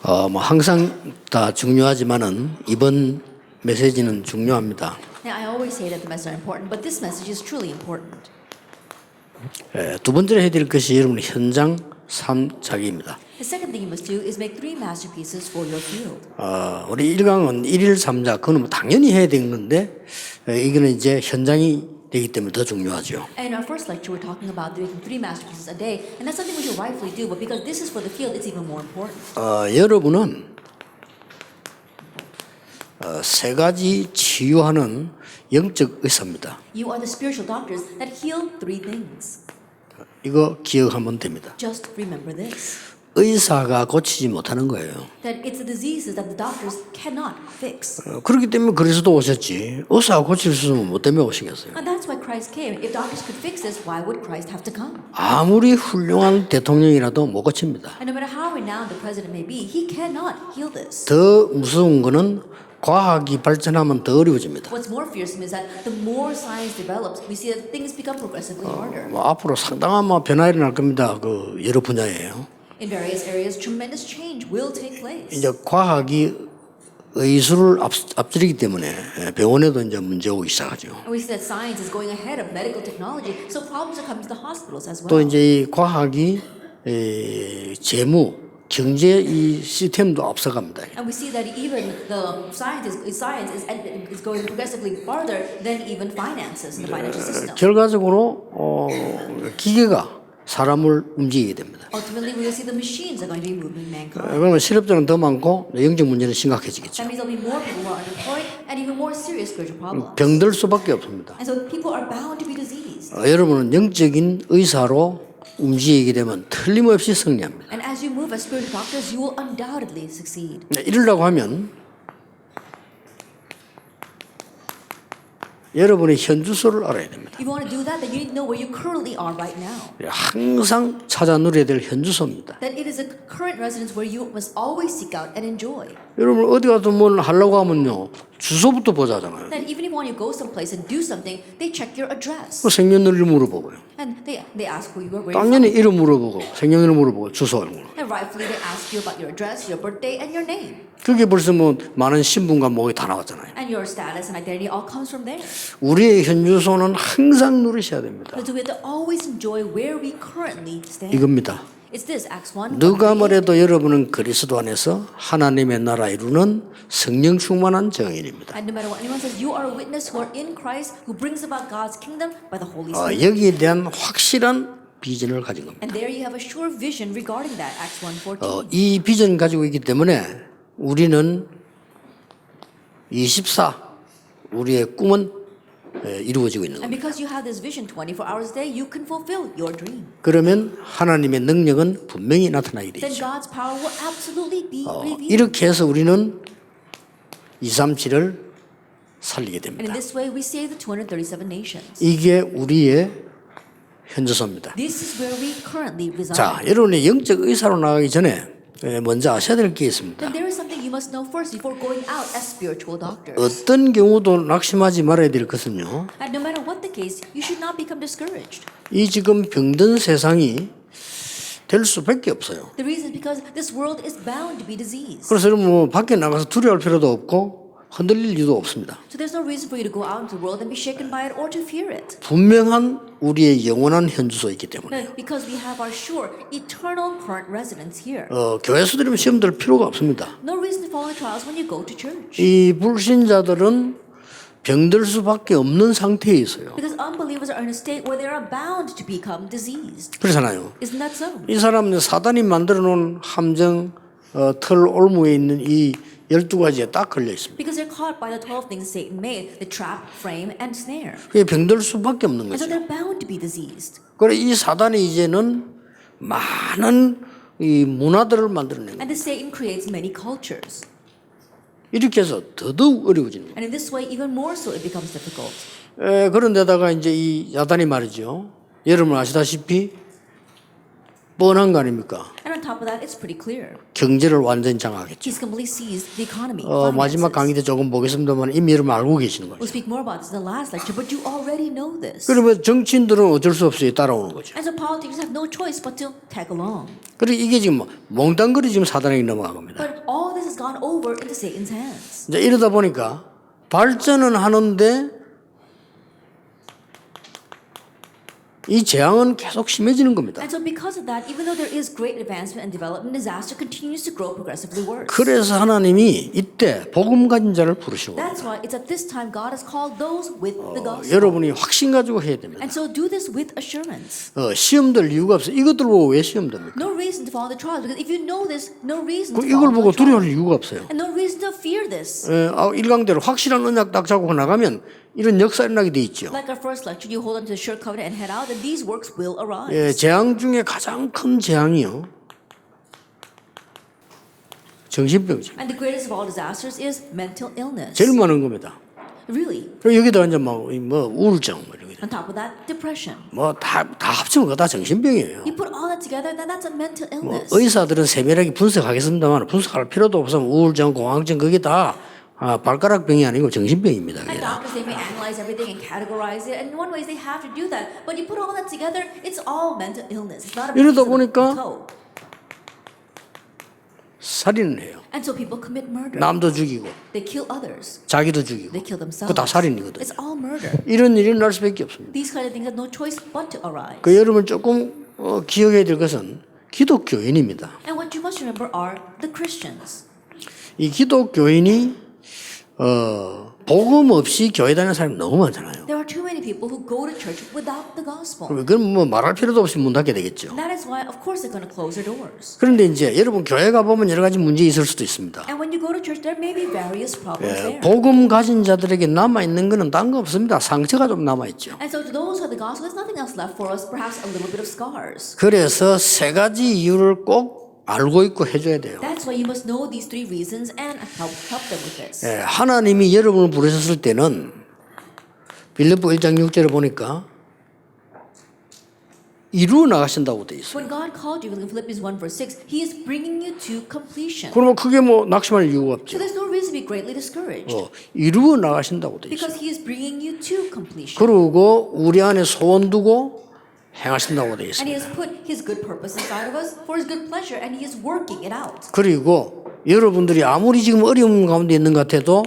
뭐 항상 다 중요하지만은 이번 메시지는 중요합니다. Now, I always say that the messages are important, but this message is truly important. 두 번째로 해야 될 것이 여러분의 현장 삶 자기입니다. The second thing you must do is make 3 masterpieces for your field. 우리 1강은 1일 3자 그건 뭐 당연히 해야 되는 건데 이거는 이제 현장이 되기 때문에 더 중요하죠. And in our first lecture, we're talking about making 3 masterpieces a day, and that's something we should rightfully do, but because this is for the field, it's even more important. 여러분은 세 가지 치유하는 영적 의사입니다. You are the spiritual doctors that heal 3 things. 이거 기억하면 됩니다. Just remember this. 의사가 고치지 못하는 거예요. That it's the diseases that the doctors cannot fix. 그렇기 때문에 그리스도 오셨지. 의사가 고칠 수 있으면 뭐 때문에 오시겠어요? And that's why Christ came. If doctors could fix this, why would Christ have to come? 아무리 훌륭한 대통령이라도 못 고칩니다. And no matter how renowned the president may be, he cannot heal this. 더 무서운 거는 과학이 발전하면 더 어려워집니다. What's more fearsome is that the more science develops, we see that things become progressively harder. 앞으로 상당한 변화 일어날 겁니다. 그 여러 분야에요. In various areas, tremendous change will take place. 이제 과학이 의술을 앞지르기 때문에 병원에도 이제 문제 오기 시작하죠. And we see that science is going ahead of medical technology, so problems are coming to the hospitals as 또 well. 이제 이 과학이 재무, 경제 이 시스템도 앞서갑니다. And we see that even the science is going progressively farther than even finances in the financial system. 결과적으로 기계가 사람을 움직이게 됩니다. Ultimately, we will see the machines are going to be moving mankind. 그러면 실업자는 더 많고 영적 문제는 심각해지겠죠. That means there'll be more people who are unemployed and even more serious spiritual problems. 병들 수밖에 없습니다. And so people are bound to be diseased. 여러분은 영적인 의사로 움직이게 되면 틀림없이 승리합니다. And as you move as spiritual doctors, you will undoubtedly succeed. 이러려고 하면 여러분의 현 주소를 알아야 됩니다. If you want to do that, then you need to know where you currently are right now. 항상 찾아 누려야 될 현 주소입니다. That it is a current residence where you must always seek out and enjoy. 여러분 어디 가서 뭘 하려고 하면요 주소부터 보자잖아요. That even if you want to go someplace and do something, they check your address. 생년월일 물어보고요. And they ask who you are, where you're 당연히 from. 이름 물어보고 생년월일 물어보고 주소 물어보고. And rightfully they ask you about your address, your birthday, and your name. 그게 벌써 뭐 많은 신분과 뭐가 다 나왔잖아요. And your status and identity all comes from there. 우리의 현 주소는 항상 누리셔야 됩니다. So we have to always enjoy where we currently stand. 이겁니다. It's this, Acts 1. 누가 뭐래도 여러분은 그리스도 안에서 하나님의 나라 이루는 성령 충만한 정인입니다. And no matter what anyone says, you are a witness who are in Christ, who brings about God's kingdom by the Holy Spirit. 여기에 대한 확실한 비전을 가진 겁니다. And there you have a sure vision regarding that, Acts 1:14. 이 비전을 가지고 있기 때문에 우리는 24 우리의 꿈은 이루어지고 있는 And 겁니다. because you have this vision 24 hours a day, you can fulfill your dream. 그러면 하나님의 능력은 분명히 나타나게 Then 되죠. God's power will absolutely be revealed. 이렇게 해서 우리는 237을 살리게 And in 됩니다. this way, we save the 237 nations. 이게 우리의 현주소입니다. This is where we currently reside. 자, 여러분의 영적 의사로 나가기 전에 먼저 아셔야 될 게 있습니다. Then there is something you must know first before going out as spiritual doctors. 어떤 경우도 낙심하지 말아야 될 것은요. And no matter what the case, you should not become discouraged. 이 지금 병든 세상이 될 수밖에 없어요. The reason is because this world is bound to be diseased. 그래서 여러분 뭐 밖에 나가서 두려워할 필요도 없고 흔들릴 이유도 없습니다. So there's no reason for you to go out into the world and be shaken by it or to fear it. 분명한 우리의 영원한 현주소이기 때문에 Because we have our sure, eternal current residence here. 교회 수들이면 시험 들 필요가 없습니다. No reason to fall in trials when you go to church. 이 불신자들은 병들 수밖에 없는 상태에 있어요. Because unbelievers are in a state where they are bound to become diseased. 그렇잖아요. Isn't that so? 이 사람은 사단이 만들어 놓은 함정, 틀, 올무에 있는 이 12가지에 딱 걸려 있습니다. Because they're caught by the 12 things Satan made, the trap, frame, and snare. 그게 병들 수밖에 없는 And so 거죠. they're bound to be diseased. 그래 이 사단이 이제는 많은 이 문화들을 만들어낸 거예요. And this Satan creates many cultures. 이렇게 해서 더더욱 어려워지는 거예요. And in this way, even more so, it becomes difficult. 그런데다가 이제 이 야단이 말이죠. 여러분 아시다시피 뻔한 거 아닙니까? And On top of that, it's pretty clear. 경제를 완전히 장악했죠. He's completely seized the economy. 마지막 강의 때 조금 보겠습니다만 이미 여러분 알고 계시는 거죠. We'll speak more about this in the last lecture, but you already know this. 그러면 정치인들은 어쩔 수 없이 따라오는 거죠. And so politicians have no choice but to tag along. 그리고 이게 지금 몽땅거리 지금 사단에게 넘어간 겁니다. But all this has gone over into Satan's hands. 이제 이러다 보니까 발전은 하는데 이 재앙은 계속 심해지는 겁니다. And so because of that, even though there is great advancement and development, disaster continues to grow progressively worse. 그래서 하나님이 이때 복음 가진 자를 부르시고 That's why it's at this time God has called those with the gospel. 여러분이 확신 가지고 해야 됩니다. And so do this with assurance. 시험 들 이유가 없어요. 이것들 보고 왜 시험 됩니까? No reason to follow the trials, because if you know this, no reason 그 to 이걸 follow 보고 the 두려워할 trials. 이유가 없어요. And no reason to fear this. 일강대로 확실한 언약 딱 잡고 나가면 이런 역사 일어나게 돼 있죠. Like our first lecture, you hold on to the sure covenant and head out, and these works will arise. 재앙 중에 가장 큰 재앙이요. 정신병이죠. And the greatest of all disasters is mental illness. 제일 많은 겁니다. Really. 그리고 여기다 이제 뭐 우울증 뭐 이런 거. On top of that, depression. 다 합치면 그거 다 정신병이에요. You put all that together, then that's a mental illness. 의사들은 세밀하게 분석하겠습니다만 분석할 필요도 없으면 우울증, 공황증 그게 다 발가락 병이 아니고 정신병입니다. And doctors, they may analyze everything and categorize it, and in one way they have to do that. But you put all that together, it's all mental illness. It's not a 이러다 piece of 보니까 toe. 살인을 해요. And so people commit murder. 남도 죽이고 They kill others. 자기도 죽이고 They kill themselves. 그거 다 살인이거든요. It's all murder. 이런 일이 날 수밖에 없습니다. These kind of things have no choice but to arise. 여러분 조금 기억해야 될 것은 기독교인입니다. And what you must remember are the Christians. 이 기독교인이 복음 없이 교회 다니는 사람이 너무 많잖아요. There are too many people who go to church without the gospel. 그럼 뭐 말할 필요도 없이 문 닫게 되겠죠. That is why, of course, they're going to close their doors. 그런데 이제 여러분 교회 가 보면 여러 가지 문제 있을 수도 있습니다. And when you go to church, there may be various problems there. 복음 가진 자들에게 남아 있는 것은 딴 거 없습니다. 상처가 좀 남아 있죠. And so to those who have the gospel, there's nothing else left for us, perhaps a little bit of scars. 그래서 세 가지 이유를 꼭 알고 있고 해줘야 돼요. That's why you must know these three reasons and help them with this. 하나님이 여러분을 부르셨을 때는 빌립보 1장 6절에 보니까 이루어 나가신다고 돼 있어요. When God called you in Philippians 1 verse 6, He is bringing you to completion. 그러면 그게 뭐 낙심할 이유가 없죠. So there's no reason to be greatly discouraged. 이루어 나가신다고 돼 있어요. Because He is bringing you to completion. 그리고 우리 안에 소원 두고 행하신다고 돼 And He 있습니다. has put His good purpose inside of us for His good pleasure, and He is working it out. 그리고 여러분들이 아무리 지금 어려움 가운데 있는 것 같아도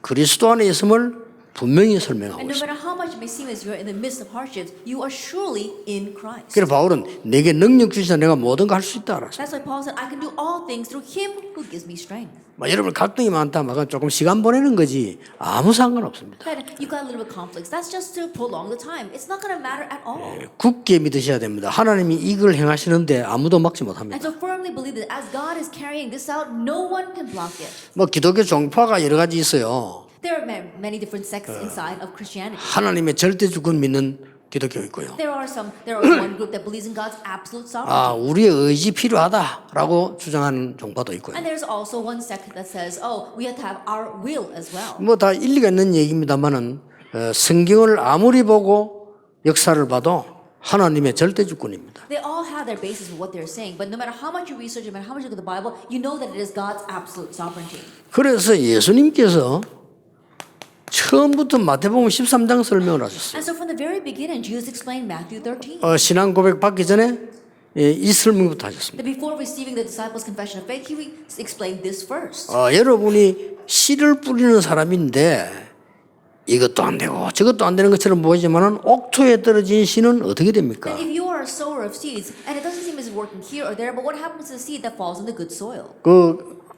그리스도 안에 있음을 분명히 설명하고 And no 있습니다. matter how much it may seem as you are in the midst of hardships, you are surely in Christ. 그래서 바울은 내게 능력 주시다 내가 뭐든 할 수 있다 알았어요. That's why Paul said, I can do all things through Him who gives me strength. 여러분 갈등이 많다 막 조금 시간 보내는 거지 아무 상관없습니다. That you got a little bit of conflicts. That's just to prolong the time. It's not going to matter at all. 굳게 믿으셔야 됩니다. 하나님이 이걸 행하시는데 아무도 막지 And 못합니다. so firmly believe that as God is carrying this out, no one can block it. 기독교 종파가 여러 가지 있어요. There are many different sects inside of Christianity. 하나님의 절대 주권 믿는 기독교 있고요. There is one group that believes in God's absolute sovereignty. 우리의 의지 필요하다라고 주장하는 종파도 있고요. And there's also one sect that says, oh, we have to have our will as well. 다 일리가 있는 얘기입니다만은 성경을 아무리 보고 역사를 봐도 하나님의 절대 주권입니다. They all have their basis for what they're saying, but no matter how much you research, no matter how much you look at the Bible, you know that it is God's absolute sovereignty. 그래서 예수님께서 처음부터 마태복음 13장 설명을 하셨어요. And so from the very beginning, Jesus explained Matthew 13. 신앙 고백 받기 전에 이 설명부터 하셨습니다. That before receiving the disciples' confession of faith, He explained this first. 여러분이 씨를 뿌리는 사람인데 이것도 안 되고 저것도 안 되는 것처럼 보이지만은 옥토에 떨어진 씨는 어떻게 됩니까? And if you are a sower of seeds, and it doesn't seem as working here or there, but what happens to the seed that falls in the good soil?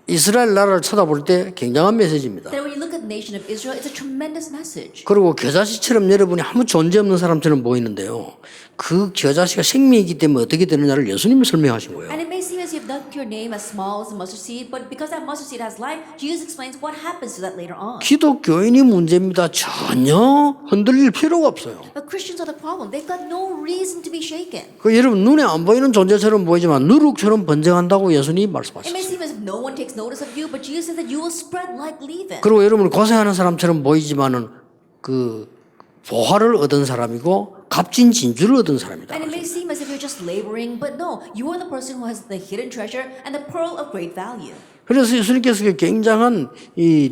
이스라엘 나라를 쳐다볼 때 굉장한 메시지입니다. That when you look at the nation of Israel, it's a tremendous message. 그리고 겨자씨처럼 여러분이 아무 존재 없는 사람처럼 보이는데요. 그 겨자씨가 생명이기 때문에 어떻게 되느냐를 예수님이 설명하신 거예요. And it may seem as if that your name as small as a mustard seed, but because that mustard seed has life, Jesus explains what happens to that later on. 기독교인이 문제입니다. 전혀 흔들릴 필요가 없어요. But Christians are the problem. They've got no reason to be shaken. 여러분 눈에 안 보이는 존재처럼 보이지만 누룩처럼 번져간다고 예수님이 It may 말씀하셨어요. seem as if no one takes notice of you, but Jesus says that you will spread like leaven. 그리고 여러분 고생하는 사람처럼 보이지만은 보화를 얻은 사람이고 값진 진주를 얻은 사람이다. And it may seem as if you're just laboring, but no, you are the person who has the hidden treasure and the pearl of great value. 그래서 예수님께서 굉장한 이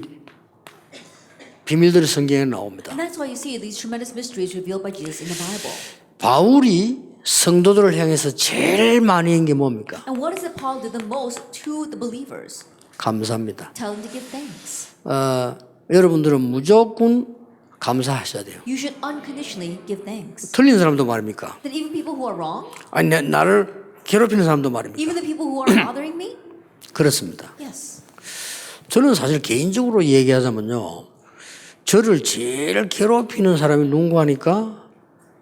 비밀들이 성경에 나옵니다. And that's why you see these tremendous mysteries revealed by Jesus in the Bible. 바울이 성도들을 향해서 제일 많이 한 게 뭡니까? And what is it Paul did the most to the believers? 감사합니다. Tell them to give thanks. 여러분들은 무조건 감사하셔야 돼요. You should unconditionally give thanks. 틀린 사람도 말입니까? That even people who are wrong, 아니 나를 괴롭히는 사람도 말입니까? even the people who are bothering me, 그렇습니다. yes. 저는 사실 개인적으로 얘기하자면요. 저를 제일 괴롭히는 사람이 누군가 하니까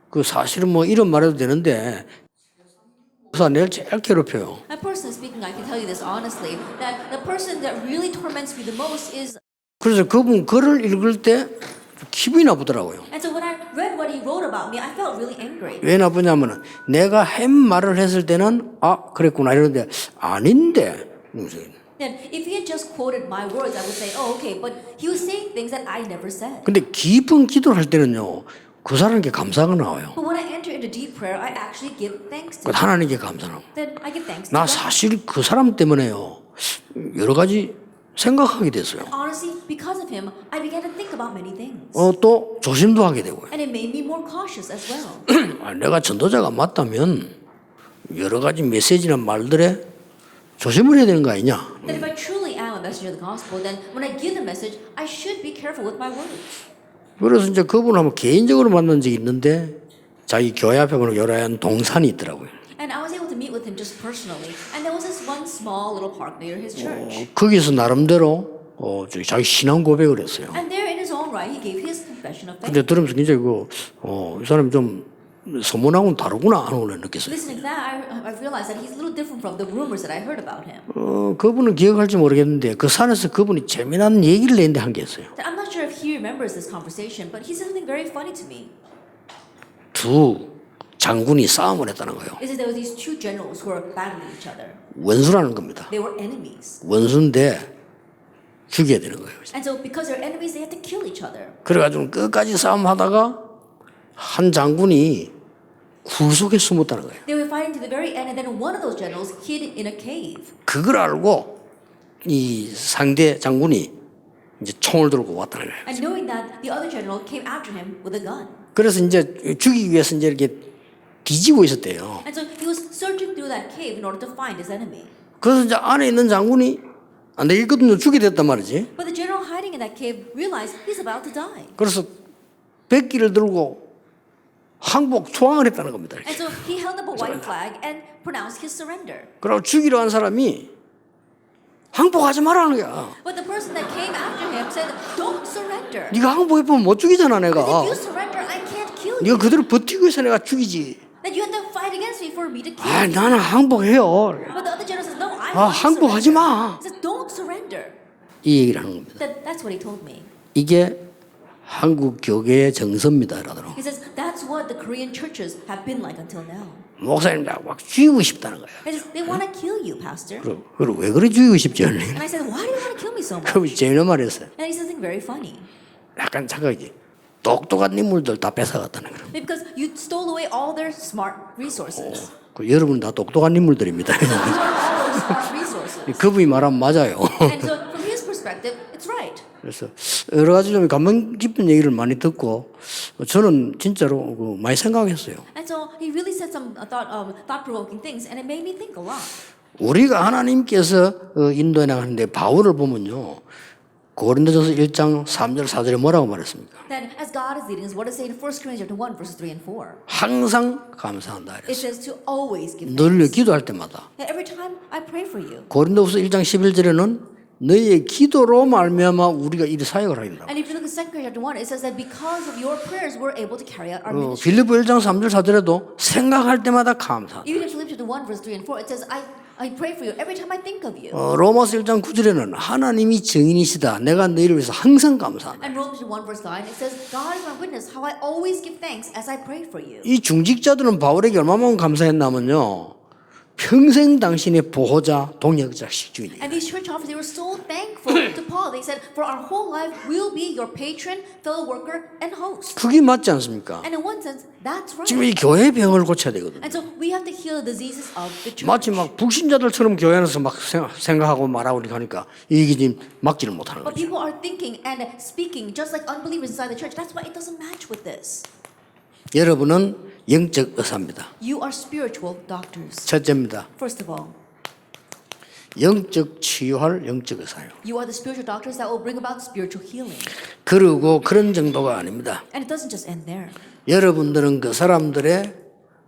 그 사실은 뭐 이런 말해도 되는데 그래서 내가 제일 괴롭혀요. And personally speaking, I can tell you this honestly, that the person that really torments me the most is. 그래서 그분 글을 읽을 때 기분이 나쁘더라고요. And so when I read what he wrote about me, I felt really angry. 왜 나쁘냐면은 내가 햄 말을 했을 때는 아 그랬구나 이러는데 아닌데. And if he had just quoted my words, I would say, oh, okay, but he was saying things that I never said. 근데 깊은 기도를 할 때는요. 그 사람에게 감사가 나와요. But when I enter into deep prayer, I actually give thanks to 그 him. 하나님께 감사하고. Then I give thanks to 나 God. 사실 그 사람 때문에요. 여러 가지 생각하게 됐어요. Honestly, because of him, I began to think about many things. 또 조심도 하게 되고요. And it made me more cautious as well. 내가 전도자가 맞다면 여러 가지 메시지나 말들에 조심을 해야 되는 거 아니냐. That if I truly am a messenger of the gospel, then when I give the message, I should be careful with my words. 그래서 이제 그분을 한번 개인적으로 만난 적이 있는데 자기 교회 앞에 보는 요란한 동산이 있더라고요. And I was able to meet with him just personally. And there was this one small little park near his church. 거기서 나름대로 자기 신앙 고백을 했어요. And there in his own right, he gave his confession of faith. 근데 들으면서 굉장히 이 사람이 좀 소문하고는 다르구나 하는 걸 느꼈어요. Listening to that, I realized that he's a little different from the rumors that I heard about him. 그분은 기억할지 모르겠는데 그 산에서 그분이 재미난 얘기를 했는데 한 게 있어요. I'm not sure if he remembers this conversation, but he said something very funny to me. 두 장군이 싸움을 했다는 거예요. He said there were these two generals who were battling each other. 원수라는 겁니다. They were enemies. 원수인데 죽여야 되는 거예요. And so because they're enemies, they had to kill each other. 그래가지고 끝까지 싸움하다가 한 장군이 굴 속에 숨었다는 거예요. They were fighting to the very end, and then one of those generals hid in a cave. 그걸 알고 이 상대 장군이 이제 총을 들고 왔다는 거예요. And knowing that, the other general came after him with a gun. 그래서 이제 죽이기 위해서 이제 이렇게 뒤지고 있었대요. And so he was searching through that cave in order to find his enemy. 그래서 이제 안에 있는 장군이 안 되겠거든요. 죽게 됐단 말이지. But the general hiding in that cave realized he's about to die. 그래서 백기를 들고 항복 초항을 했다는 겁니다. And so he held up a white flag and pronounced his surrender. 그리고 죽이려 한 사람이 항복하지 말라는 거야. But the person that came after him said, "Don't surrender. 네가 항복해보면 못 죽이잖아 Because 내가. if you surrender, I can't kill 네가 you. 그대로 버티고 있어 내가 죽이지. That you have to fight against me for me to kill 아 you." 나는 항복해요. But the other general says, "No, I 아 won't 항복하지 surrender." 마. He says, "Don't surrender." 이 얘기를 하는 겁니다. That's what he told me. 이게 한국 교계의 정서입니다. 이러더라고. He says, "That's what the Korean churches have been like until now." 목사님 막 죽이고 싶다는 거야. He says, "They want to kill you, pastor." 그리고 왜 그래 죽이고 싶지 않니? And I said, "Why do you want to kill me so much?" 그럼 재미난 말이었어요. And he said something very funny. 약간 착각이지. 똑똑한 인물들 다 뺏어갔다는 거예요. Because you stole away all their smart resources. 여러분 다 똑똑한 인물들입니다. These are all those smart resources. 그분이 말하면 맞아요. And so from his perspective, it's right. 그래서 여러 가지 좀 감명 깊은 얘기를 많이 듣고 저는 진짜로 많이 생각했어요. And so he really said some thought-provoking things, and it made me think a lot. 우리가 하나님께서 인도해 나가는데 바울을 보면요. 고린도전서 1장 3절 4절에 뭐라고 말했습니까? That as God is leading us, what does it say in 1 Corinthians 1, verses 3 and 4? 항상 감사한다 It 그랬어요. says to always give 늘 thanks. 기도할 때마다. That every time I pray for you. 고린도후서 1장 11절에는 너희의 기도로 말미암아 우리가 이 사역을 하게 된다. And if you look at 2 Corinthians 1, it says that because of your prayers, we're able to carry out our ministry. 빌립보 1장 3절 4절에도 생각할 때마다 감사한다. Even in Philippians 1, verse 3 and 4, it says, I pray for you every time I think of you. 로마서 1장 9절에는 하나님이 증인이시다. 내가 너희를 위해서 항상 감사한다. And Romans 1, verse 9, it says, God is my witness, how I always give thanks as I pray for you. 이 중직자들은 바울에게 얼마만큼 감사했냐면요. 평생 당신의 보호자, 동역자, 식주인이에요. And these church officers, they were so thankful to Paul. They said, for our whole life, we'll be your patron, fellow worker, and host. 그게 맞지 않습니까? And in one sense, that's right. 지금 이 교회 병을 고쳐야 되거든요. And so we have to heal the diseases of the church. 마치 막 불신자들처럼 교회 안에서 막 생각하고 말하고 하니까 이게 지금 막지를 못하는 But 거죠. people are thinking and speaking just like unbelievers inside the church. That's why it doesn't match with this. 여러분은 영적 의사입니다. You are spiritual doctors. 첫째입니다. First of all, 영적 치유할 영적 의사예요. you are the spiritual doctors that will bring about spiritual healing. 그리고 그런 정도가 아닙니다. And it doesn't just end there. 여러분들은 그 사람들의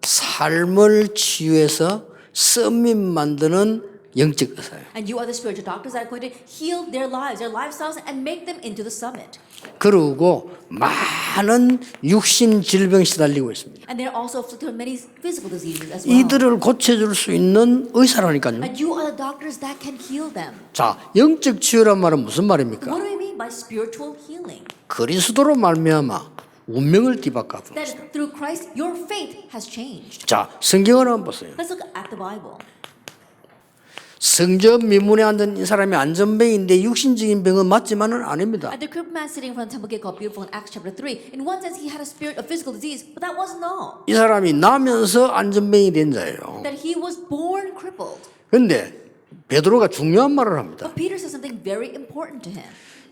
삶을 치유해서 썸밋 만드는 영적 의사예요. And you are the spiritual doctors that are going to heal their lives, their lifestyles, and make them into the summit. 그리고 많은 육신 질병 시달리고 있습니다. And they're also afflicted with many physical diseases as well. 이들을 고쳐줄 수 있는 의사라니까요. And you are the doctors that can heal them. 자, 영적 치유란 말은 무슨 말입니까? What do we mean by spiritual healing? 그리스도로 말미암아 운명을 뒤바꿔. That through Christ, your fate has changed. 자, 성경을 한번 보세요. Let's look at the Bible. 성전 미문에 앉은 이 사람이 안전병인데 육신적인 병은 맞지만은 아닙니다. And the crippled man sitting in front of the temple gate called Beautiful in Acts chapter 3. In one sense, he had a spirit of physical disease, but that wasn't all. 이 사람이 나면서 안전병이 된 자예요. That he was born crippled. 그런데 베드로가 중요한 말을 합니다. But Peter says something very important to him.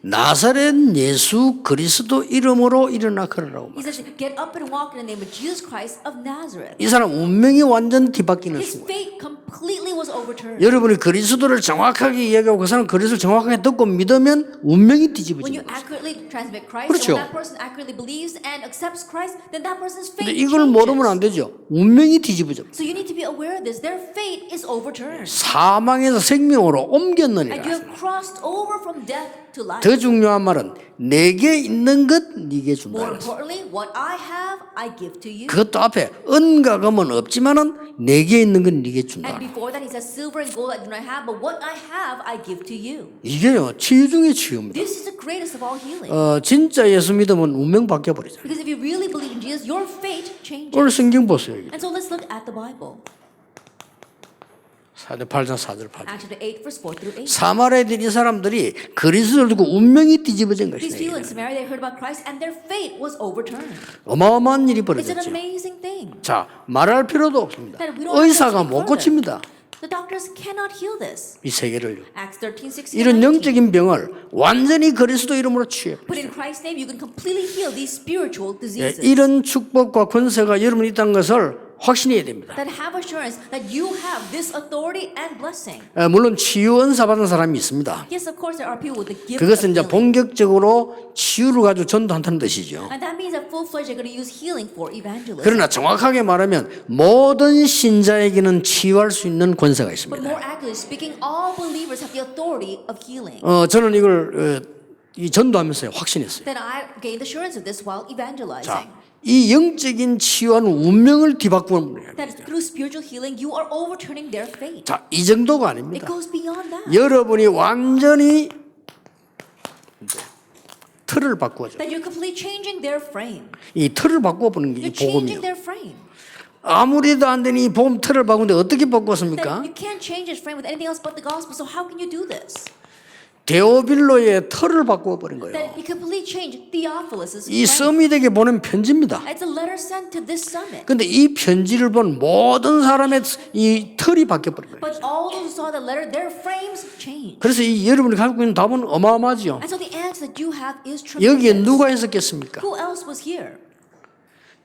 나사렛 예수 그리스도 이름으로 일어나 걸으라고 He says, get up and walk in the name of Jesus Christ of Nazareth. 이 사람 운명이 완전 뒤바뀌는 His 순간. fate completely was overturned. 여러분이 그리스도를 정확하게 이야기하고 그 사람 그리스도를 정확하게 듣고 믿으면 운명이 When 뒤집어지는 you 거예요. accurately transmit Christ, 그렇죠. and when that person accurately believes and accepts Christ, then that person's 근데 fate 이걸 모르면 안 changes. 되죠. 운명이 뒤집어져. So you need to be aware of this. Their fate is overturned. 사망에서 생명으로 And you 옮겼느니라. have crossed over from death to life. 더 중요한 말은 내게 있는 것 네게 준다. More importantly, what I have, I give to you. 그것도 앞에 은과 금은 없지만은 내게 있는 건 네게 준다. And before that, he says, silver and gold I do not have, but what I have, I give to you. 이게요 치유 중의 치유입니다. This is the greatest of all healing. 진짜 예수 믿으면 운명 바뀌어 버리잖아요. Because if you really believe in Jesus, your fate changes. 오늘 성경 보세요. And so let's look at the Bible. 4절 8절 4절 8절. Acts chapter 8, verse 4 through 8. 사마리아들 이 사람들이 그리스도를 두고 운명이 뒤집어진 These people 것이에요. in Samaria, they heard about Christ and their fate was overturned. 어마어마한 일이 It's an 벌어졌죠. amazing thing. 자, 말할 필요도 없습니다. That we don't have to 의사가 speak 못 further. 고칩니다. The doctors cannot heal this. 이 세계를요. Acts 13, 16, 이런 19. 영적인 병을 완전히 그리스도 이름으로 치유. But in Christ's name, you can completely heal these spiritual 예, diseases. 이런 축복과 권세가 여러분이 있다는 것을 확신해야 됩니다. That have assurance that you have this authority and blessing. 물론 치유 은사 받은 사람이 있습니다. Yes, of course, there are people with the gift of 그것은 이제 healing. 본격적으로 치유를 가지고 전도한다는 뜻이죠. And that means that full-fledged they're going to use healing for evangelism. 그러나 정확하게 말하면 모든 신자에게는 치유할 수 있는 권세가 But 있습니다. more accurately speaking, all believers have the authority of healing. 저는 이걸 이 전도하면서 확신했어요. Then I gained assurance of this while evangelizing. 자, 이 영적인 치유는 운명을 뒤바꾸는 거예요. That through spiritual healing, you are overturning their fate. 자, 이 정도가 It 아닙니다. goes beyond that. 여러분이 완전히 틀을 바꾸어줘. That you're completely changing their frame. 이 틀을 바꿔보는 게 이 You're changing 복음이요. their frame. 아무리도 안 되니 이 복음 틀을 바꾸는데 어떻게 That 바꿨습니까? you can't change this frame with anything else but the gospel. So how can you do this? 데오빌로의 틀을 바꿔버린 거예요. That you completely change Theophilus' 이 frame. 서밋에게 보낸 편지입니다. It's a letter sent to this summit. 근데 이 편지를 본 모든 사람의 이 틀이 바뀌어버린 거예요. But all those who saw the letter, their frames changed. 그래서 이 여러분이 갖고 있는 답은 어마어마하죠. And so the answer that you have is 여기에 tremendous. 누가 해석했습니까? Who else was here?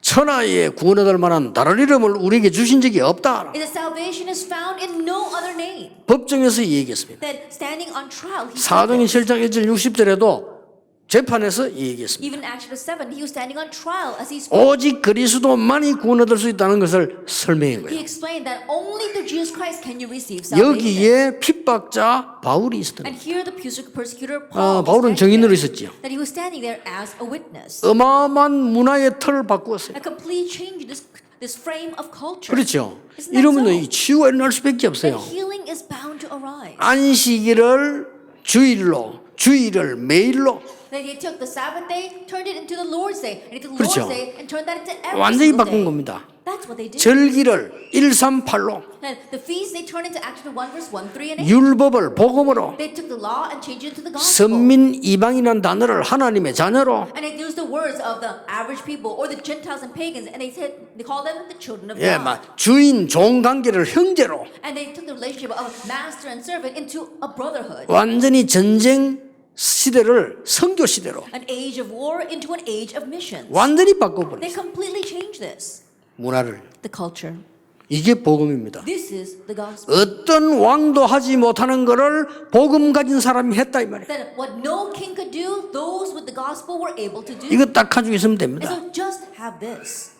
천하에 구원을 얻을 만한 다른 이름을 우리에게 주신 적이 없다. Is that salvation is found in no other name. 법정에서 얘기했습니다. That standing on trial, he said 사도행 this. 7장 1절 60절에도 재판에서 얘기했습니다. Even in Acts chapter 7, he was standing on trial as he spoke. 오직 그리스도만이 구원 얻을 수 있다는 것을 설명한 He 거예요. explained that only through Jesus Christ can you receive salvation. 여기에 핍박자 바울이 있었던 And 거예요. here the persecutor Paul was 바울은 standing 증인으로 there. 있었지요. That he was standing there as a witness. 어마어마한 문화의 틀을 바꾸었어요. A complete change in this frame of culture. 그렇죠. Isn't that 이러면 so? 이 치유가 일어날 수밖에 That 없어요. healing is bound to arise. 안식일을 주일로, 주일을 매일로 That he took the Sabbath day, turned it into the Lord's day, and he took the 그렇죠. Lord's day and turned that into every 완전히 single 바꾼 day. 겁니다. That's what they did. 절기를 138로 And the feast they turned into Acts 1 verse 1, 3, and 8. 율법을 복음으로 They took the law and changed it into the gospel. 선민 이방이라는 단어를 하나님의 자녀로 And they used the words of the average people or the Gentiles and pagans, and they called them the children of 예, God. 막 주인 종 관계를 형제로 And they took the relationship of master and servant into a brotherhood. 완전히 전쟁 시대를 선교 시대로 An age of war into an age of missions. 완전히 They 바꿔버렸어요. completely changed this. 문화를. The culture. 이게 복음입니다. This is the gospel. 어떤 왕도 하지 못하는 것을 복음 가진 사람이 했다 이 말이에요. That what no king could do, those with the gospel were able to do. 이거 딱 가지고 있으면 And 됩니다. so just have this.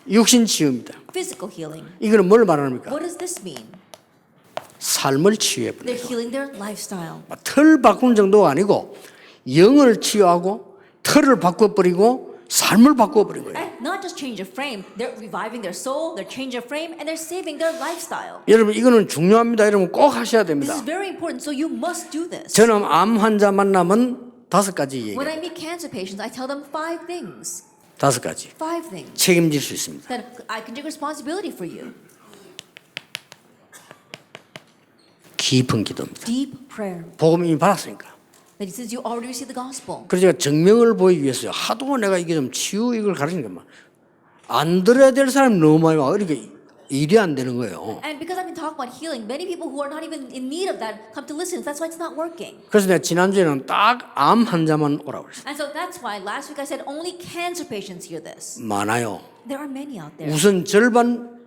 육신 치유입니다. Physical healing. 이거는 뭘 말합니까? What does this mean? 삶을 치유해 They're 버려요. healing their lifestyle. 털 바꾸는 정도가 아니고 영을 치유하고 털을 바꿔버리고 삶을 바꿔버린 거예요. And not just change of frame, they're reviving their soul, they're changing of frame, and they're saving their lifestyle. 여러분 이거는 중요합니다. 여러분 꼭 하셔야 This 됩니다. is very important, so you must do this. 저는 암 환자 만나면 5가지 얘기해요. When I meet cancer patients, I tell them 5 things. 5가지 5 things 책임질 수 있습니다. that I can take responsibility for you. 깊은 기도입니다. Deep prayer. 복음 이미 받았으니까. That since you already received the gospel. 그래서 제가 증명을 보이기 위해서 하도 내가 이게 좀 치유 이걸 가르치니까 안 들어야 될 사람이 너무 많이 와. 이렇게 일이 안 되는 거예요. And because I've been talking about healing, many people who are not even in need of that come to listen. That's why it's not working. 그래서 내가 지난주에는 딱 암 환자만 오라고 그랬어요. And so that's why last week I said only cancer patients hear this. 많아요. There are many out there. 우선 절반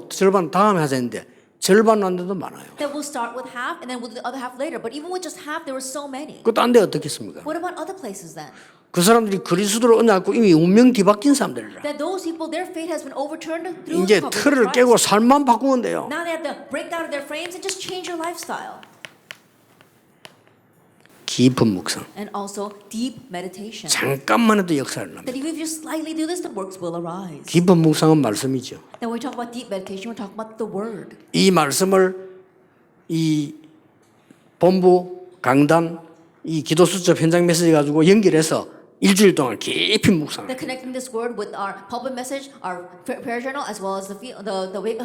절반 다음에 하자 했는데 절반 왔는데도 많아요. That we'll start with half and then we'll do the other half later. But even with just half, there were so many. 그 딴 데 어떻겠습니까? What about other places then? 그 사람들이 그리스도로 언약고 이미 운명 뒤바뀐 사람들이라. That those people, their fate has been overturned through 이제 the covenant 틀을 of 깨고 Christ. 삶만 바꾸면 돼요. Now they have to break out of their frames and just change their lifestyle. 깊은 묵상. And also deep meditation. 잠깐만 해도 역사를 납니다. That even if you slightly do this, the works will arise. 깊은 묵상은 말씀이죠. Then when we talk about deep meditation, we're talking about the word. 이 말씀을 이 본부 강단 이 기도 수첩 현장 메시지 가지고 연결해서 일주일 동안 깊이 묵상. They're connecting this word with our pulpit message, our prayer journal, as well as the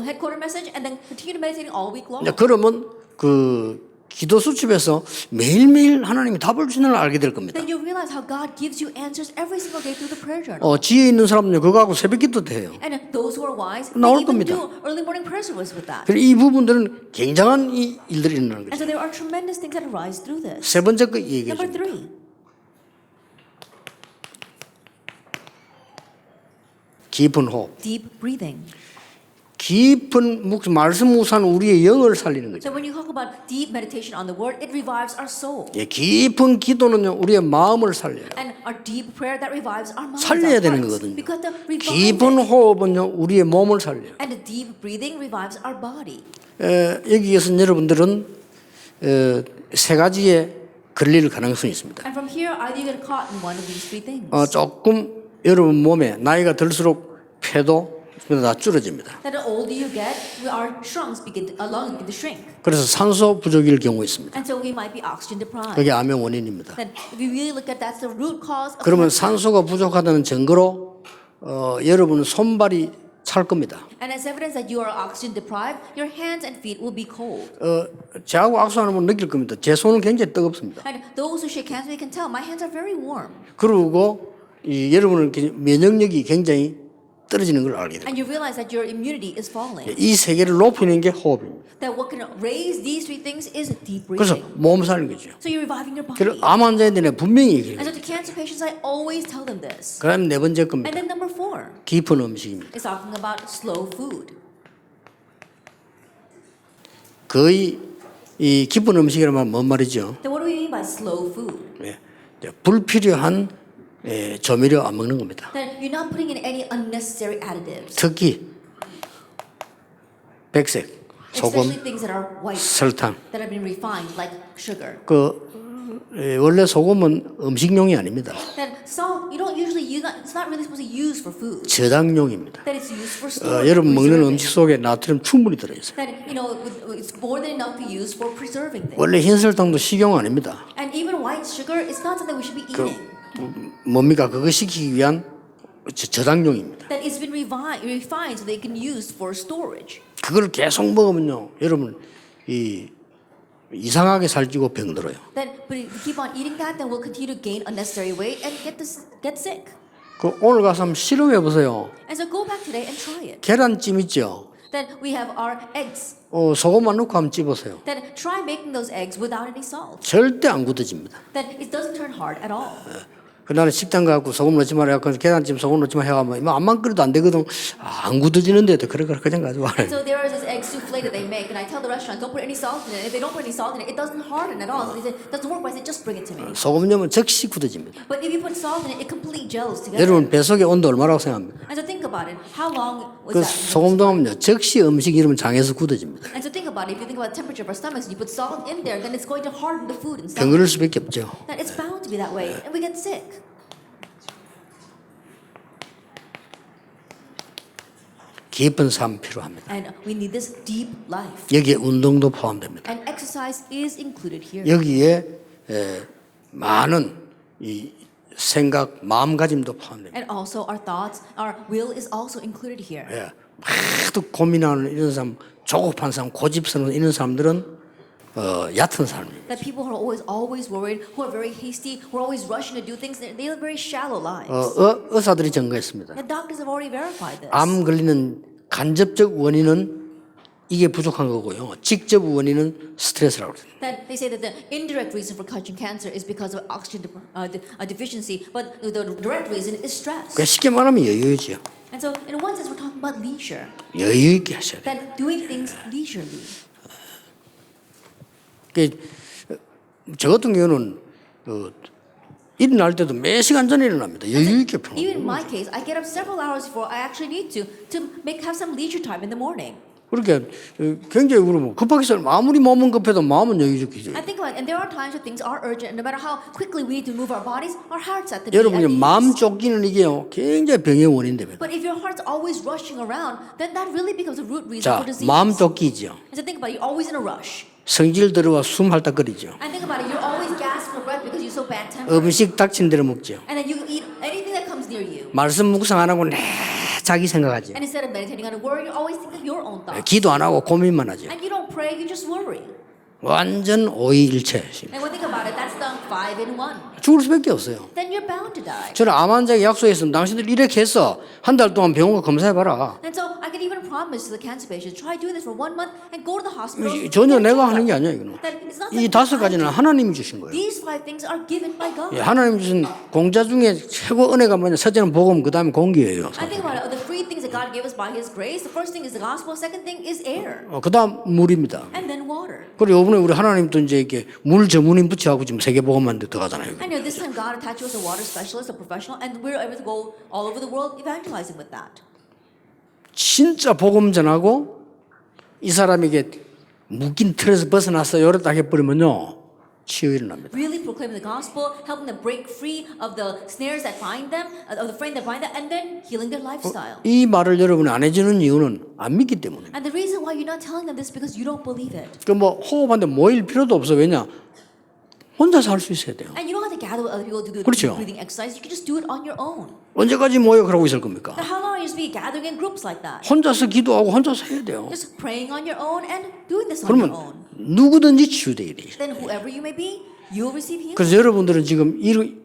headquarter message, and then continue meditating all week long. 그러면 그 기도 수첩에서 매일매일 하나님이 답을 주시는 걸 알게 될 겁니다. Then you realize how God gives you answers every single day through the prayer journal. 지혜 있는 사람은요 그거 하고 새벽 기도 돼요. And those who are wise, they 나올 even 겁니다. do early morning prayer service with that. 그래서 이 부분들은 굉장한 이 일들이 일어나는 And 거죠. so there are tremendous things that arise through this. 세 번째 거 얘기해 Number 줍니다. 3, 깊은 호흡. deep breathing. 깊은 말씀 묵상은 우리의 영을 살리는 거죠. So when you talk about deep meditation on the word, it revives our soul. 깊은 기도는요 우리의 마음을 살려요. And our deep prayer that revives our minds. 살려야 our 되는 hearts. 거거든요. Because the revive 깊은 it. 호흡은요 우리의 몸을 살려요. And the deep breathing revives our body. 여기에서 여러분들은 세 가지의 걸릴 가능성이 있습니다. And from here, either you get caught in one of these 3 things. 조금 여러분 몸에 나이가 들수록 폐도 다 줄어집니다. That the older you get, our lungs begin to shrink. 그래서 산소 부족일 경우 있습니다. And so we might be oxygen deprived. 그게 암의 원인입니다. Then if you really look at that's the root cause of 그러면 cancer. 산소가 부족하다는 증거로 여러분은 손발이 찰 겁니다. And as evidence that you are oxygen deprived, your hands and feet will be cold. 저하고 악수하는 분 느낄 겁니다. 제 손은 굉장히 뜨겁습니다. And those who shake hands, they can tell my hands are very warm. 그리고 여러분은 면역력이 굉장히 떨어지는 걸 알게 됩니다. And you realize that your immunity is falling. 이 세 개를 높이는 게 호흡입니다. That what can raise these 3 things is deep 그래서 breathing. 몸 사는 거죠. So you're reviving your body. 그래서 암 환자들한테 분명히 얘기해요. And so to cancer patients, I always tell them this. 그다음 네 번째 And 겁니다. then number 4 깊은 음식입니다. is talking about slow food. 거의 이 깊은 음식이라면 뭔 말이죠? Then what do we mean by slow food? 불필요한 조미료 안 먹는 겁니다. That you're not putting in any unnecessary additives. 특히 백색, 소금, Especially things that are white, 설탕. that have been refined, like sugar. 원래 소금은 음식용이 아닙니다. That salt, you don't usually use that. It's not really supposed to use for food. 저장용입니다. That it's used for storage. 여러분 먹는 preserving. 음식 속에 나트륨 충분히 들어있어요. That it's more than enough to use for preserving things. 원래 흰 설탕도 식용 아닙니다. And even white sugar is not something we should be eating. 뭡니까? 그거 시키기 위한 저장용입니다. that it's been refined so they can use for storage. 그걸 계속 먹으면요, 여러분 이상하게 살찌고 병들어요. Then, but if you keep on eating that, then we'll continue to gain unnecessary weight and get sick. 그 오늘 가서 한번 실험해 보세요. And so go back today and try it. 계란찜 있죠. Then we have our eggs. 소금만 넣고 한번 찝으세요. Then try making those eggs without any salt. 절대 안 굳어집니다. Then it doesn't turn hard at all. 나는 식당 가고 소금 넣지 마라 해갖고 계란찜 소금 넣지 마 해가면 안만 끓여도 안 되거든. 안 굳어지는데도 그냥 가져와. So there is this egg souffle that they make, and I tell the restaurant, don't put any salt in it. If they don't put any salt in it, it doesn't harden at all. So they say, doesn't work. But I said, just bring it to me. 소금 넣으면 즉시 굳어집니다. But if you put salt in it, it completely gels together. 여러분 뱃속의 온도 얼마라고 생각합니까? And so think about it. How long was 그 that? 소금 넣으면요 즉시 음식 이러면 장에서 굳어집니다. And so think about it. If you think about the temperature of our stomachs, and you put salt in there, then it's going to harden the food inside. 병 걸릴 수밖에 없죠. That it's bound to be that way, and we get sick. 깊은 삶 필요합니다. And we need this deep life. 여기에 운동도 포함됩니다. And exercise is included here. 여기에 많은 이 생각, 마음가짐도 포함됩니다. And also our thoughts, our will is also included here. 예, 하도 고민하는 이런 사람, 조급한 사람, 고집스러운 이런 사람들은 얕은 삶입니다. That people who are always worried, who are very hasty, who are always rushing to do things, they live very shallow lives. 의사들이 증거했습니다. The doctors have already verified this. 암 걸리는 간접적 원인은 이게 부족한 거고요. 직접 원인은 스트레스라고 그럽니다. That they say that the indirect reason for catching cancer is because of oxygen deficiency, but the direct reason is stress. 쉽게 말하면 여유죠. And so, in one sense, we're talking about leisure. 여유 있게 하셔야 돼요. That doing things leisurely. 저 같은 경우는 일어날 때도 몇 시간 전에 일어납니다. 여유 있게 Even in 평소. my case, I get up several hours before I actually need to have some leisure time in the morning. 그렇게 굉장히 그러면 급하게 살 아무리 몸은 급해도 마음은 여유롭게. I think about it, and there are times when things are urgent, and no matter how quickly we need to move our bodies, our hearts have to be at 여러분 ease. 마음 쫓기는 이게요 굉장히 병의 원인됩니다. But if your heart's always rushing around, then that really becomes a root reason 자, for disease. 마음 쫓기죠. And so think about it, you're always in a rush. 성질 들어와 숨 헐떡거리죠. And think about it, you're always gasping for breath because you're so bad-tempered. 음식 닥친 대로 먹죠. And then you eat anything that comes near you. 말씀 묵상 안 하고 자기 생각하죠. And instead of meditating on a word, you always think of your own thoughts. 기도 안 하고 고민만 하죠. And you don't pray, you just worry. 완전 오이일체. And when you think about it, that's the 5 in 1. 죽을 수밖에 없어요. Then you're bound to die. 저는 암 환자에게 약속했으면 당신들 이렇게 해서 한 달 동안 병원 가 검사해봐라. And so I can even promise to the cancer patients, try doing this for 1 month and go to the hospital. 전혀 내가 하는 게 아니에요. 이거는. That it's not 이 something 다섯 I 가지는 do. 하나님이 주신 거예요. These 5 things are given by God. 예, 하나님 주신 공자 중에 최고 은혜가 뭐냐? 첫째는 복음, 그 다음에 공기예요. I think about it, the 3 things that God gave us by His grace. The first thing is the gospel. Second thing is air. 그 다음 물입니다. And then water. 그리고 이번에 우리 하나님도 이제 이렇게 물 전문인 붙여하고 지금 세계복음만데 들어가잖아요. I know this time God attached us a water specialist, a professional, and we're able to go all over the world evangelizing with that. 진짜 복음 전하고 이 사람에게 묶인 틀에서 벗어나서 이렇다 해버리면요 치유 일어납니다. Really proclaiming the gospel, helping them break free of the snares that bind them, of the frame that bind them, and then healing their lifestyle. 이 말을 여러분이 안 해주는 이유는 안 믿기 때문에. And the reason why you're not telling them this is because you don't believe it. 그 뭐 호흡하는데 모일 필요도 없어. 왜냐? 혼자서 할 수 있어야 돼요. And you don't have to gather with other people to do the 그렇죠. breathing exercise. You can just do it on your own. 언제까지 모여 그러고 있을 겁니까? But how long are you just be gathering in groups like that? 혼자서 기도하고 혼자서 해야 돼요. Just praying on your own and doing this on your 그러면 own. 누구든지 치유돼야 돼요. Then whoever you may be, you'll receive healing. 그래서 여러분들은 지금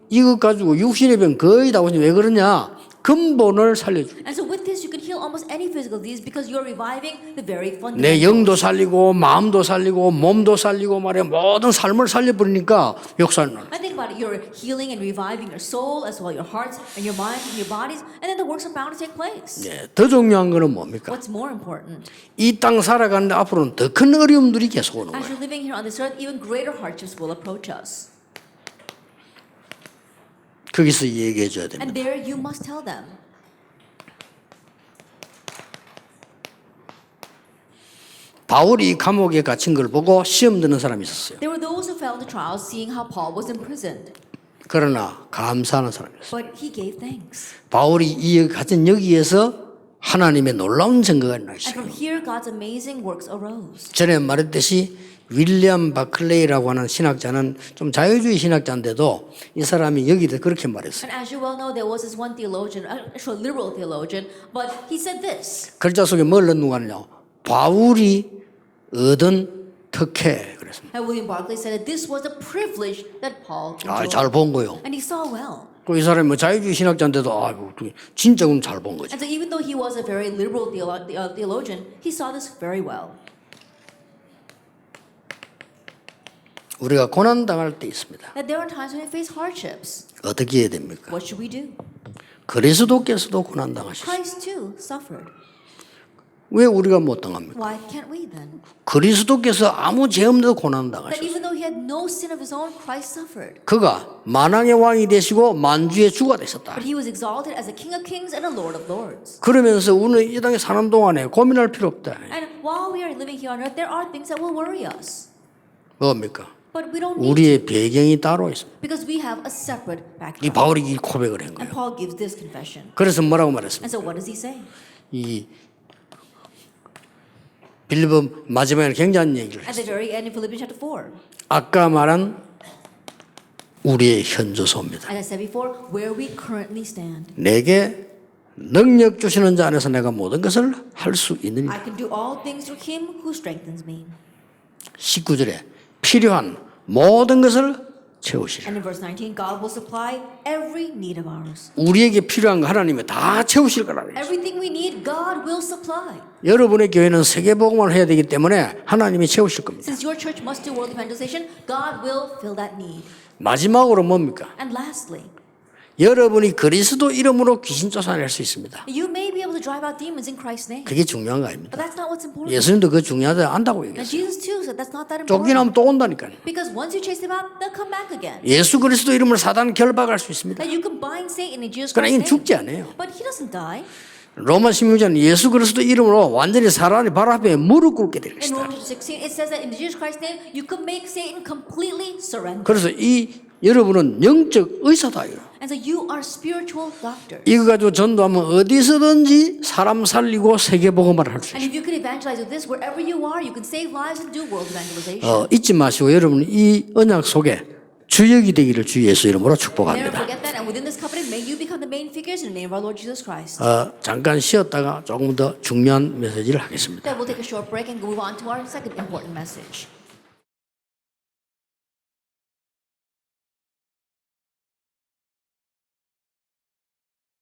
이것 가지고 육신의 병 거의 다 오시면 왜 그러냐? 근본을 살려줘. And so with this, you can heal almost any physical disease because you're reviving the very 내 fundamental. 영도 살리고 마음도 살리고 몸도 살리고 말이야 모든 삶을 살려버리니까 역사는. I think about it, you're healing and reviving your soul as well, your hearts and your minds and your bodies, and then the works are bound to take place. 네, 더 중요한 거는 뭡니까? What's more important? 이 땅 살아가는데 앞으로는 더 큰 어려움들이 계속 오는 As 거예요. you're living here on this earth, even greater hardships will approach us. 거기서 얘기해 줘야 And 됩니다. there you must tell them. 바울이 감옥에 갇힌 걸 보고 시험 드는 사람이 있었어요. There were those who fell into trials seeing how Paul was imprisoned, 그러나 감사하는 사람이 있어요. but he gave thanks. 바울이 이 갇힌 여기에서 하나님의 놀라운 증거가 And 나있어요. from here, God's amazing works arose. 전에 말했듯이 윌리엄 바클레이라고 하는 신학자는 좀 자유주의 신학자인데도 이 사람이 여기서 그렇게 말했어요. And as you well know, there was this one theologian, actually a liberal theologian, but he said this. 글자 속에 뭘 넣는 거냐요? 바울이 얻은 특혜 그랬습니다. And William Barclay said that this was a privilege that Paul 아, enjoyed. 잘 본 거요. And he saw well. 이 사람이 뭐 자유주의 신학자인데도 진짜 잘 본 거죠. And so even though he was a very liberal theologian, he saw this very well. 우리가 고난 당할 때 있습니다. That there are times when we face hardships. 어떻게 해야 됩니까? What should we do? 그리스도께서도 고난 당하셨어요. Christ too suffered. 왜 우리가 못 당합니까? Why can't we then? 그리스도께서 아무 죄 없는데도 고난 That 당하셨어요. even though he had no sin of his own, Christ suffered. 그가 만왕의 왕이 되시고 만주의 주가 되셨다. But he was exalted as a King of Kings and a Lord of Lords. 그러면서 우리는 이 땅에 사는 동안에 고민할 필요 없다. And while we are living here on earth, there are things that will worry us. 뭡니까? But we don't need to, 우리의 배경이 따로 있습니다. because we have a separate 이 background. 바울이 이 고백을 한 And 거예요. Paul gives this confession. 그래서 뭐라고 말했습니까? And so what does he say? 이 빌립보 마지막에 굉장한 얘기를 At the 했어요. very end in Philippians chapter 4. 아까 말한 우리의 현주소입니다. As I said before, where we currently stand. 내게 능력 주시는 자 안에서 내가 모든 것을 할 수 있느니라. I can do all things through him who strengthens me. 19절에 필요한 모든 것을 채우시라. And in verse 19, God will supply every need of ours. 우리에게 필요한 거 하나님이 다 채우실 거라 그랬어요. Everything we need, God will supply. 여러분의 교회는 세계복음을 해야 되기 때문에 하나님이 채우실 겁니다. Since your church must do world evangelization, God will fill that need. 마지막으로 뭡니까? And lastly, 여러분이 그리스도 이름으로 귀신 쫓아낼 수 있습니다. you may be able to drive out demons in Christ's name. 그게 중요한 거 아닙니다. But that's not what's important. 예수님도 그거 중요하다 안다고 And 얘기했어요. Jesus too said that's not that important. 쫓기나면 또 온다니까요. Because once you chase them out, they'll come back again. 예수 그리스도 이름으로 사단 결박할 수 있습니다. That you can bind Satan in Jesus 그러나 이는 Christ's 죽지 name. 않아요. But he doesn't die. 로마 16장 예수 그리스도 이름으로 완전히 사단이 바로 앞에 무릎 꿇게 될 In 것이다. Romans 16, it says that in Jesus Christ's name, you can make Satan completely surrender. 그래서 이 여러분은 영적 의사다. And so you are spiritual doctors. 이거 가지고 전도하면 어디서든지 사람 살리고 세계복음을 할 수 And 있어요. if you can evangelize with this, wherever you are, you can save lives and do world evangelization. 잊지 마시고 여러분 이 언약 속에 주역이 되기를 주 예수 이름으로 Never 축복합니다. forget that. And within this covenant, may you become the main figures in the name of our Lord Jesus Christ. 잠깐 쉬었다가 조금 더 중요한 메시지를 하겠습니다. Then we'll take a short break and move on to our second important message.